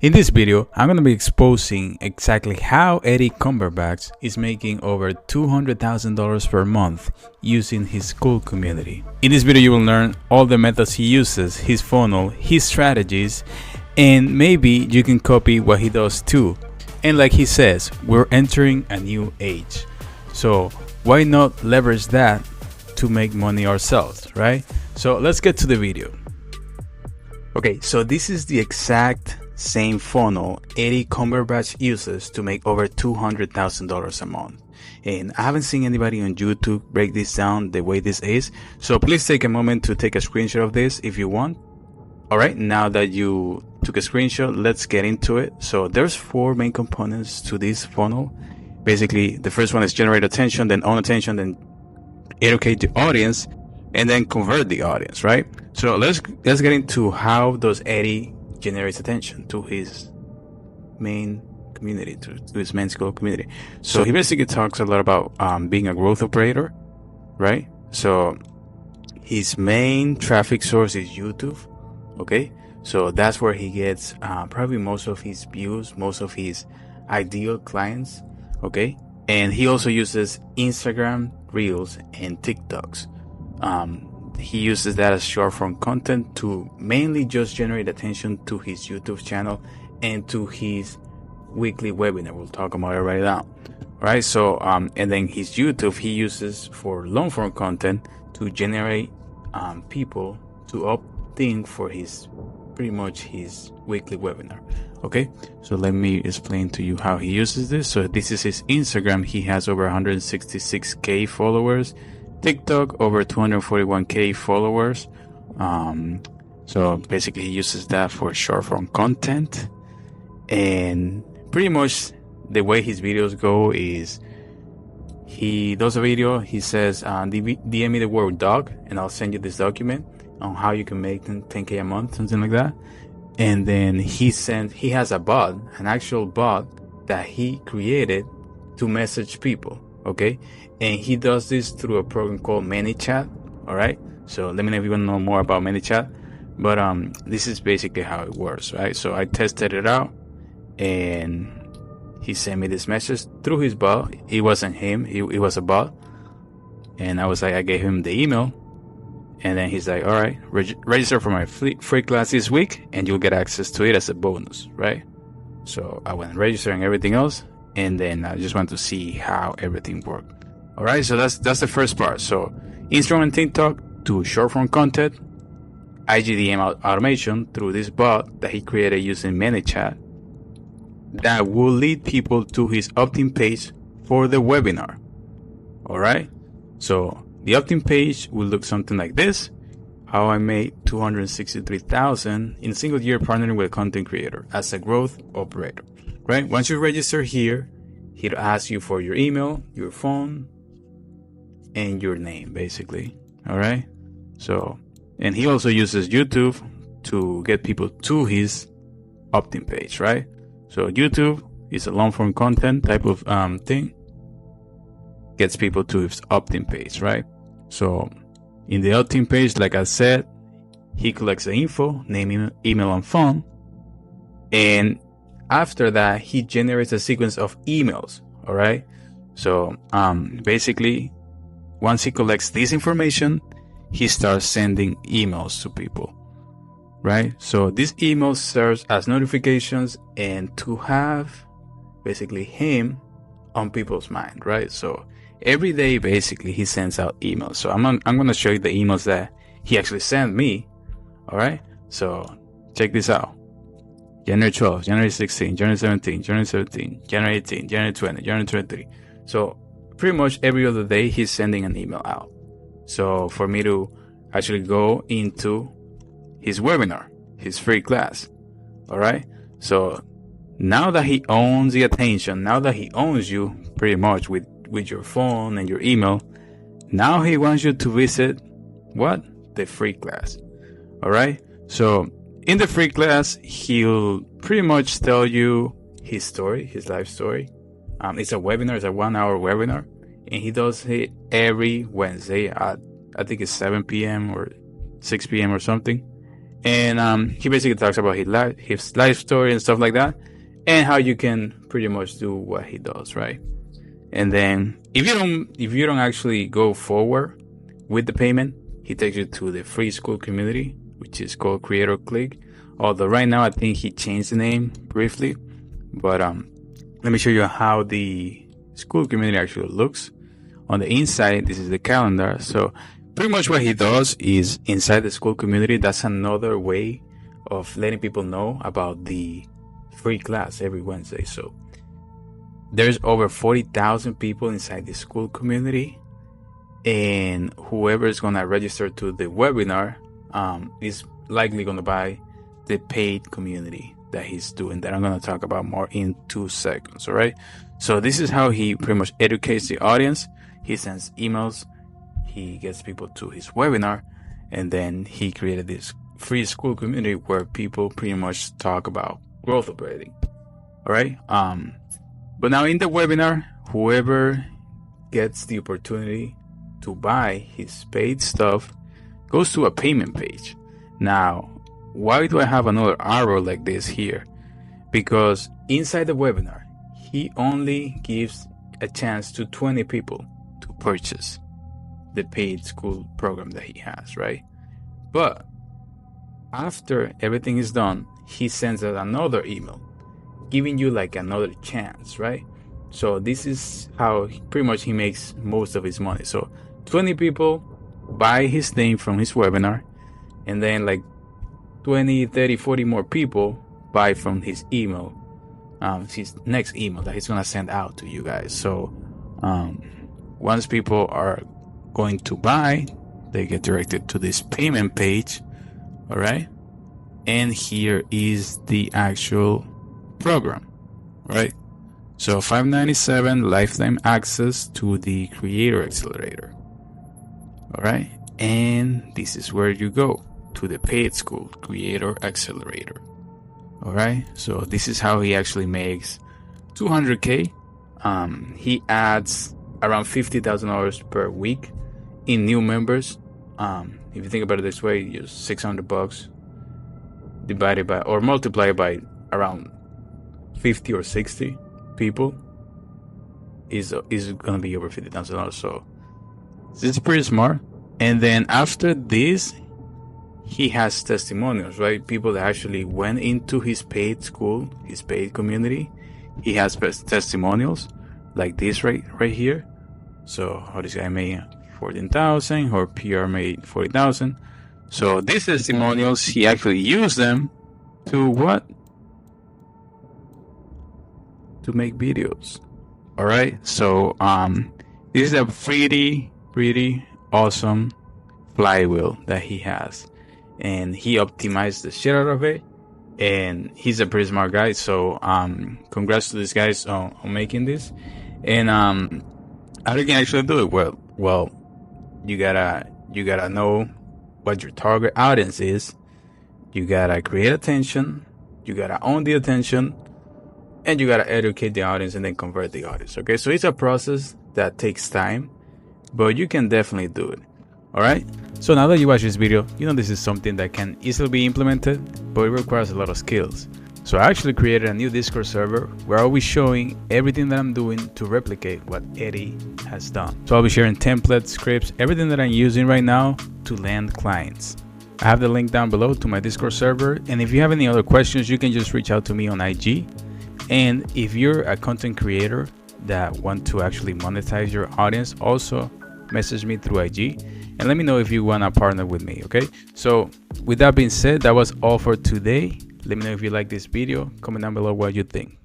In this video, I'm going to be exposing exactly how Eddie Cumberbatch is making over $200,000 per month using his Skool community. In this video, you will learn all the methods he uses, his funnel, his strategies, and maybe you can copy what he does too. And like he says, we're entering a new age. So why not leverage that to make money ourselves, right? So let's get to the video. Okay, so this is the exact same funnel Eddie Cumberbatch uses to make over $200,000 a month. And I haven't seen anybody on YouTube break this down the way this is. So please take a moment to take a screenshot of this if you want. Alright, now that you took a screenshot, let's get into it. So there's 4 main components to this funnel. Basically, the first one is generate attention, then own attention, then educate the audience, and then convert the audience, right? So let's get into how does Eddie generates attention to his main community, to his main Skool community. So he basically talks a lot about being a growth operator, right? So his main traffic source is YouTube, okay? So that's where he gets probably most of his views, most of his ideal clients, okay? And he also uses Instagram Reels and TikToks. He uses that as short form content to mainly just generate attention to his YouTube channel and to his weekly webinar. We'll talk about it right now. Right. So, and then his YouTube he uses for long form content to generate people to opt in for his pretty much his weekly webinar. Okay. So let me explain to you how he uses this. So this is his Instagram. He has over 166K followers. TikTok over 241K followers. So basically he uses that for short form content, and pretty much the way his videos go is he does a video, he says DM me the word dog and I'll send you this document on how you can make 10K a month, something like that. And then he has a bot, an actual bot that he created to message people, okay? And he does this through a program called ManyChat. All right. So let me know if you want to know more about ManyChat. But this is basically how it works, right? So I tested it out, and he sent me this message through his bot. It wasn't him. It was a bot. And I gave him the email, and then he's like, all right, register for my free class this week, and you'll get access to it as a bonus, right? So I went registering everything else, and then I just want to see how everything worked. All right, so that's the first part. So Instagram and TikTok to short form content, IGDM automation through this bot that he created using ManyChat that will lead people to his opt-in page for the webinar. All right, so the opt-in page will look something like this: how I made $263,000 in a single year partnering with a content creator as a growth operator. Right, once you register here, he'll ask you for your email, your phone, and your name, basically. All right. So, and he also uses YouTube to get people to his opt-in page, right? So YouTube is a long form content type of thing, gets people to his opt-in page, right? So in the opt-in page, like I said, he collects the info, name, email, and phone, and after that he generates a sequence of emails. All right. So basically, once he collects this information, he starts sending emails to people, right? So this email serves as notifications and to have basically him on people's mind, right? So every day, basically, he sends out emails. So I'm going to show you the emails that he actually sent me. All right. So check this out. January 12th, January 16th, January 17th, January 17th, January 18th, January 20th, January 23. So pretty much every other day he's sending an email out. So for me to actually go into his webinar, his free class. All right. So now that he owns the attention, now that he owns you pretty much with your phone and your email, now he wants you to visit what? The free class. All right. So in the free class, he'll pretty much tell you his story, his life story. It's a webinar, it's a 1-hour webinar, and he does it every Wednesday at, I think it's 7 p.m. or 6 p.m. or something. And he basically talks about his life story and stuff like that, and how you can pretty much do what he does, right? And then if you don't actually go forward with the payment, he takes you to the free Skool community, which is called Creator Click. Although right now I think he changed the name briefly, but let me show you how the Skool community actually looks. On the inside, this is the calendar. So pretty much what he does is inside the Skool community, that's another way of letting people know about the free class every Wednesday. So there's over 40,000 people inside the Skool community, and whoever is going to register to the webinar is likely going to buy the paid community that he's doing, that I'm going to talk about more in 2 seconds. All right, so this is how he pretty much educates the audience. He sends emails, he gets people to his webinar, and then he created this free Skool community where people pretty much talk about growth operating. All right, but now in the webinar, whoever gets the opportunity to buy his paid stuff goes to a payment page. Now, why do I have another arrow like this here? Because inside the webinar, he only gives a chance to 20 people to purchase the paid Skool program that he has, right? But after everything is done, he sends out another email giving you like another chance, right? So this is how pretty much he makes most of his money. So 20 people buy his thing from his webinar, and then like 20, 30, 40 more people buy from his email, his next email that he's gonna send out to you guys. So once people are going to buy, they get directed to this payment page. All right, and here is the actual program, right? So $597 lifetime access to the Creator Accelerator. All right, and this is where you go, to the paid Skool Creator Accelerator. All right, so this is how he actually makes $200K. He adds around $50,000 per week in new members. If you think about it this way, just $600 divided by or multiplied by around 50 or 60 people is gonna be over $50,000. So it's pretty smart. And then after this, he has testimonials, right? People that actually went into his paid Skool, his paid community. He has testimonials like this right here. So how this guy made 14,000, or PR made 40,000. So these testimonials, he actually used them to what? To make videos. All right. So this is a pretty awesome flywheel that he has, and he optimized the shit out of it. And he's a pretty smart guy. So congrats to these guys on making this. And how you can actually do it? Well, you gotta know what your target audience is. You gotta create attention. You gotta own the attention, and you gotta educate the audience and then convert the audience. Okay, so it's a process that takes time, but you can definitely do it. All right. So now that you watch this video, you know this is something that can easily be implemented, but it requires a lot of skills. So I actually created a new Discord server where I'll be showing everything that I'm doing to replicate what Eddie has done. So I'll be sharing templates, scripts, everything that I'm using right now to land clients. I have the link down below to my Discord server, and if you have any other questions, you can just reach out to me on IG. And if you're a content creator that want to actually monetize your audience, also message me through IG and let me know if you want to partner with me. Okay, so with that being said, that was all for today. Let me know if you like this video. Comment down below what you think.